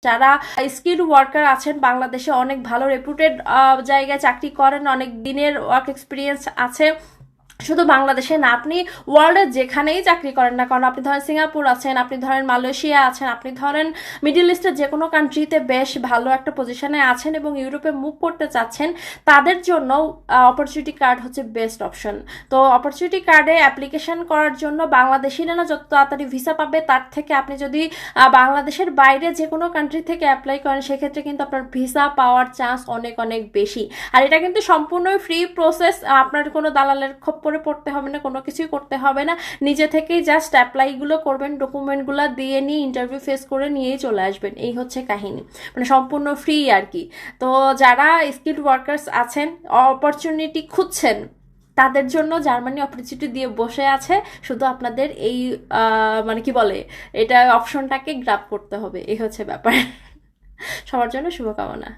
যারা skill worker আছেন বাংলাদেশে, অনেক ভালো রেপুটেড জায়গায় চাকরি করেন, অনেক দিনের ওয়ার্ক এক্সপিরিয়েন্স আছে, শুধু বাংলাদেশে না, আপনি ওয়ার্ল্ডের যেখানেই চাকরি করেন না কারণ, আপনি ধরেন সিঙ্গাপুর আছেন, আপনি ধরেন মালয়েশিয়া আছেন, আপনি ধরেন মিডল ইস্টের যে কোনো কান্ট্রিতে বেশ ভালো একটা পজিশনে আছেন এবং ইউরোপে মুভ করতে চাচ্ছেন, তাদের জন্য অপরচুনিটি কার্ড হচ্ছে বেস্ট অপশন। তো অপরচুনিটি কার্ডে অ্যাপ্লিকেশন করার জন্য বাংলাদেশিরা না যত তাড়াতাড়ি ভিসা পাবে, তার থেকে আপনি যদি বাংলাদেশের বাইরে যে কোনো কান্ট্রি থেকে অ্যাপ্লাই করেন, সেক্ষেত্রে কিন্তু আপনার ভিসা পাওয়ার চান্স অনেক অনেক বেশি। আর এটা কিন্তু সম্পূর্ণ ফ্রি প্রসেস, আপনার কোনো দালালের খপ্পরে পড়তে হবে না, কোনো কিছুই করতে হবে না, নিজে থেকেই জাস্ট অ্যাপ্লাইগুলো করবেন, ডকুমেন্টগুলো দিয়ে নিয়ে ইন্টারভিউ ফেস করে নিয়েই চলে আসবেন, এই হচ্ছে কাহিনী, মানে সম্পূর্ণ ফ্রি আর কি। তো যারা স্কিল্ড ওয়ার্কার্স আছেন, অপরচুনিটি খুঁজছেন, তাদের জন্য জার্মানি অপরচুনিটি দিয়ে বসে আছে, শুধু আপনাদের এই মানে কি বলে, এটা অপশনটাকে গ্রাব করতে হবে, এই হচ্ছে ব্যাপার। সবার জন্য শুভকামনা।